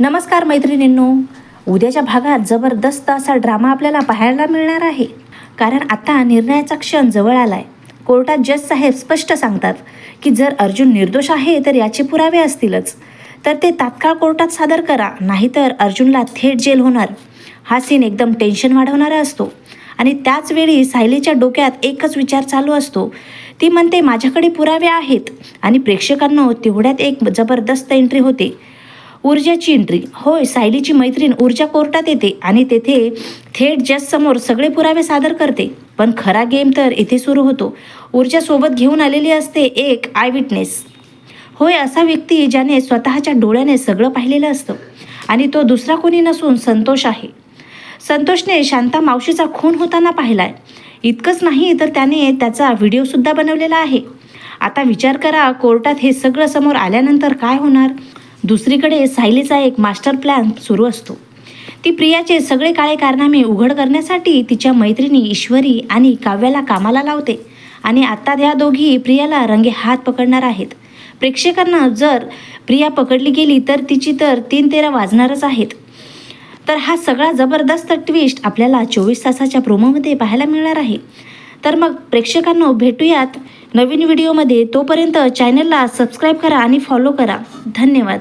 नमस्कार मैत्रिणींनो, उद्याच्या भागात जबरदस्त असा ड्रामा आपल्याला पाहायला मिळणार आहे. कारण आता निर्णयाचा क्षण जवळ आलाय. कोर्टात जज साहेब स्पष्ट सांगतात की जर अर्जुन निर्दोष आहे तर याचे पुरावे असतीलच, तर ते तात्काळ कोर्टात सादर करा, नाहीतर अर्जुनला थेट जेल होणार. हा सीन एकदम टेन्शन वाढवणारा असतो आणि त्याच वेळी सायलीच्या डोक्यात एकच विचार चालू असतो. ती म्हणते माझ्याकडे पुरावे आहेत आणि प्रेक्षकांना तेवढ्यात एक जबरदस्त एंट्री होते. ऊर्जाची एंट्री. होय, सायलीची मैत्रीण ऊर्जा कोर्टात येते आणि तेथे थेट जजसमोर सगळे पुरावे सादर करते. पण खरा गेम तर इथे सुरू होतो. ऊर्जा सोबत घेऊन आलेली असते एक आय विटनेस. होय, असा व्यक्ती ज्याने स्वतःच्या डोळ्याने सगळं पाहिलेलं असतं आणि तो दुसरा कोणी नसून संतोष आहे. संतोषने शांता मावशीचा खून होताना पाहिलाय. इतकंच नाही तर त्याने त्याचा व्हिडिओसुद्धा बनवलेला आहे. आता विचार करा, कोर्टात हे सगळं समोर आल्यानंतर काय होणार. दुसरीकडे सायलीचा एक मास्टर प्लॅन सुरू असतो. ती प्रियाचे सगळे काळे कारनामे उघड करण्यासाठी तिच्या मैत्रिणी ईश्वरी आणि काव्याला कामाला लावते आणि आता त्या दोघी प्रियाला रंगे हात पकडणार आहेत. प्रेक्षकांना जर प्रिया पकडली गेली तर तिची तर 3-13 वाजणारच आहेत. तर हा सगळा जबरदस्त ट्विस्ट आपल्याला 24 तासाच्या प्रोमोमध्ये पाहायला मिळणार आहे. तर मग प्रेक्षकांना भेटूयात नवीन व्हिडिओमध्ये. तोपर्यंत चॅनलला सबस्क्राईब करा आणि फॉलो करा. धन्यवाद.